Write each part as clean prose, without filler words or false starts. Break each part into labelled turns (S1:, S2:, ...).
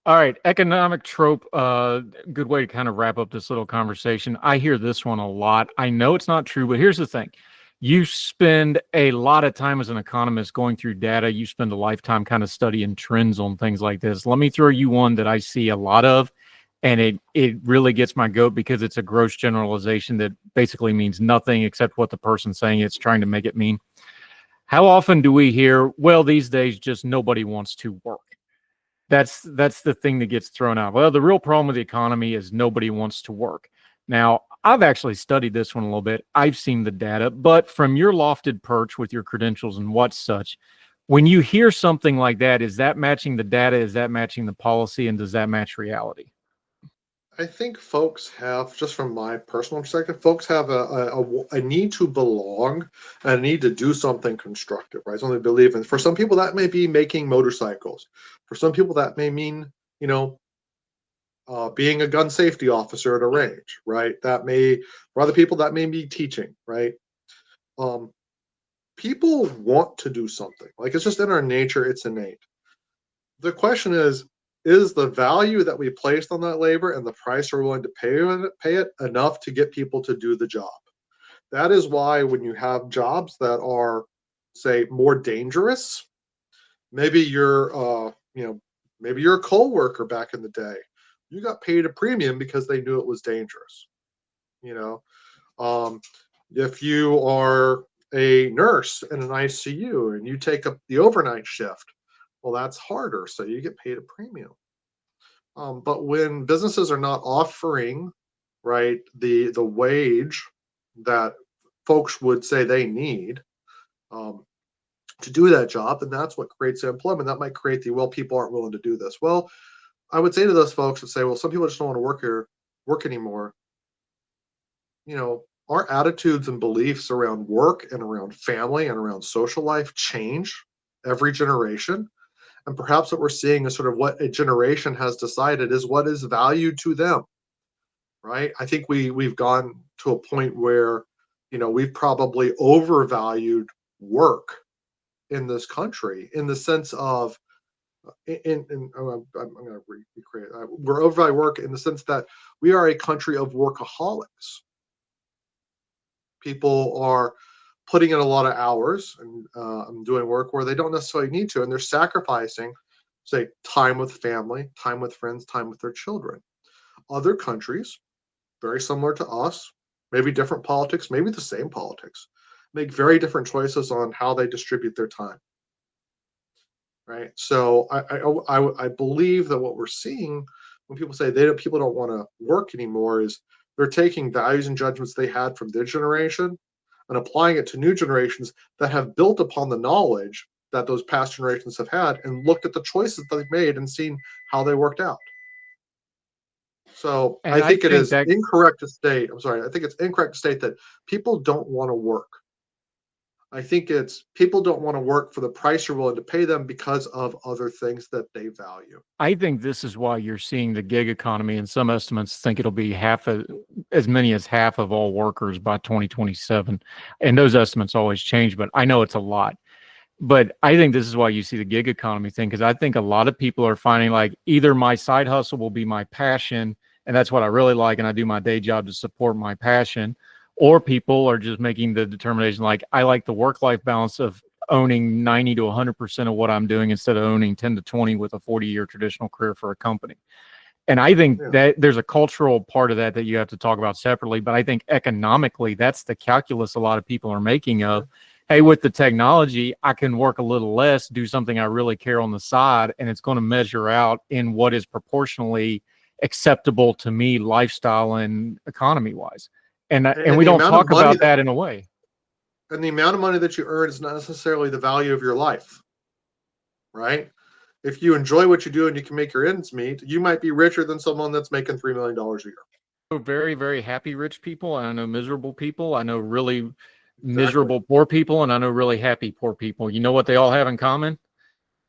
S1: All right, economic trope. Good way to kind of wrap up this little conversation. I hear this one a lot. I know it's not true, but here's the thing. You spend a lot of time as an economist going through data. You spend a lifetime kind of studying trends on things like this. Let me throw you one that I see a lot of, and it really gets my goat because it's a gross generalization that basically means nothing except what the person's saying it's trying to make it mean. How often do we hear, well, these days just nobody wants to work? That's the thing that gets thrown out. Well, the real problem with the economy is nobody wants to work. Now, I've actually studied this one a little bit. I've seen the data, but from your lofted perch with your credentials and what such, when you hear something like that, is that matching the data? Is that matching the policy? And does that match reality?
S2: I think folks have, just from my personal perspective, folks have a need to belong and a need to do something constructive, right? Something they believe in. For some people, that may be making motorcycles. For some people, that may mean, being a gun safety officer at a range, right? For other people, that may be teaching, right? Um, People want to do something. Like it's just in our nature, it's innate. The question is the value that we placed on that labor and the price we're willing to pay it enough to get people to do the job? That is why when you have jobs that are, say, more dangerous, maybe maybe you're a coal worker back in the day. You got paid a premium because they knew it was dangerous. You know, um, if you are a nurse in an ICU and you take up the overnight shift, well, that's harder, so you get paid a premium. But when businesses are not offering, right, the wage that folks would say they need um, to do that job, then that's what creates the employment. That might create the, well, people aren't willing to do this. Well, I would say to those folks that say, well, some people just don't want to work anymore. Our attitudes and beliefs around work and around family and around social life change every generation. And perhaps what we're seeing is sort of what a generation has decided is what is valued to them, right? I think we've gone to a point where, we've probably overvalued work in this country in the sense of, I'm going to recreate. We're overvalued work in the sense that we are a country of workaholics. People are putting in a lot of hours and doing work where they don't necessarily need to, and they're sacrificing, say, time with family, time with friends, time with their children. Other countries, very similar to us, maybe different politics, maybe the same politics, make very different choices on how they distribute their time. Right. So I believe that what we're seeing when people say people don't want to work anymore is they're taking values and judgments they had from their generation and applying it to new generations that have built upon the knowledge that those past generations have had and looked at the choices that they've made and seen how they worked out. So
S1: And
S2: I
S1: I
S2: think it
S1: think
S2: is
S1: that
S2: incorrect to state, I'm sorry, I think it's incorrect to state that people don't want to work. I think it's people don't want to work for the price you're willing to pay them because of other things that they value.
S1: I think this is why you're seeing the gig economy, and some estimates think it'll be as many as half of all workers by 2027. And those estimates always change, but I know it's a lot. But I think this is why you see the gig economy thing, because I think a lot of people are finding like either my side hustle will be my passion, and that's what I really like, and I do my day job to support my passion, or people are just making the determination like I like the work-life balance of owning 90 to 100% of what I'm doing instead of owning 10 to 20 with a 40-year traditional career for a company. And I think
S2: Yeah.
S1: that there's a cultural part of that that you have to talk about separately. But I think economically, that's the calculus a lot of people are making of, hey, with the technology, I can work a little less, do something I really care on the side, and it's going to measure out in what is proportionally acceptable to me, lifestyle and economy wise. And
S2: And
S1: we
S2: the
S1: don't
S2: amount of
S1: talk
S2: money
S1: about
S2: that
S1: that in a way.
S2: you earn is not necessarily the value of your life, right? If you enjoy what you do and you can make your ends meet, you might be richer than someone that's making $3 million a year.
S1: Very, very happy rich people, and I know miserable people. I know really
S2: Exactly.
S1: miserable poor people, and I know really happy poor people. You know what they all have in common?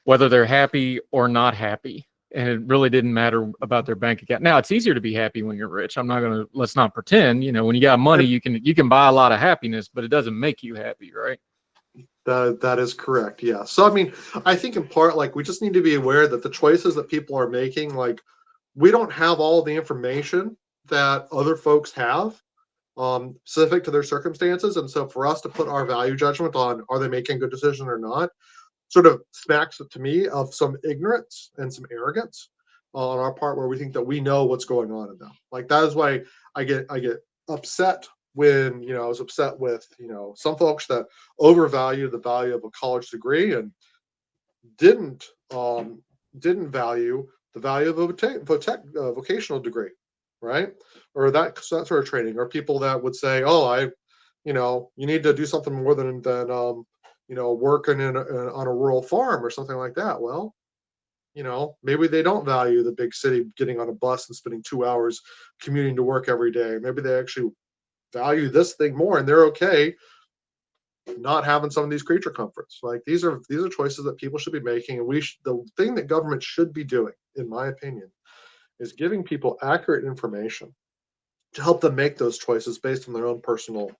S1: Whether they're happy or not happy. And it really didn't matter about their bank account. Now it's easier to be happy when you're rich. Let's not pretend, when you got money,
S2: And
S1: you can buy a lot of happiness, but it doesn't make you happy, right?
S2: That is correct. Yeah. So I mean, I think in part, like, we just need to be aware that the choices that people are making, like, we don't have all the information that other folks have, specific to their circumstances, and so for us to put our value judgment on are they making a good decision or not, sort of smacks to me of some ignorance and some arrogance on our part, where we think that we know what's going on in them. Like, that is why I get upset when, I was upset with, some folks that overvalue the value of a college degree and didn't didn't value the value of a vocational degree, right? Or that sort of training, or people that would say, oh, you need to do something more than working on a rural farm or something like that. Well, maybe they don't value the big city, getting on a bus and spending 2 hours commuting to work every day. Maybe they actually value this thing more, and they're okay not having some of these creature comforts. Like, these are choices that people should be making, and the thing that government should be doing, in my opinion, is giving people accurate information to help them make those choices based on their own personal,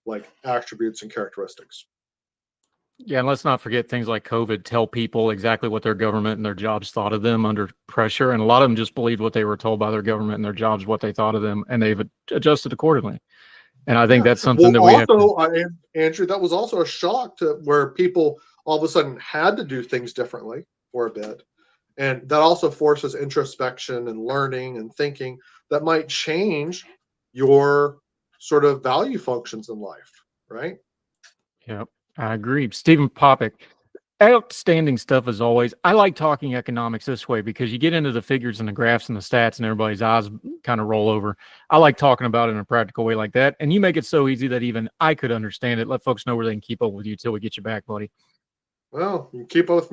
S2: like, attributes and characteristics.
S1: Yeah, and let's not forget things like COVID tell people exactly what their government and their jobs thought of them under pressure. And a lot of them just believed what they were told by their government and their jobs, what they thought of them, and they've adjusted accordingly. And I think
S2: Yeah.
S1: that's something
S2: Well,
S1: that we have to.
S2: also, Andrew, that was also a shock to where people all of a sudden had to do things differently for a bit. And that also forces introspection and learning and thinking that might change your sort of value functions in life, right?
S1: Yep, I agree. Stephen Popick, outstanding stuff as always. I like talking economics this way because you get into the figures and the graphs and the stats and everybody's eyes kind of roll over. I like talking about it in a practical way like that. And you make it so easy that even I could understand it. Let folks know where they can keep up with you till we get you back, buddy.
S2: Well, you keep up with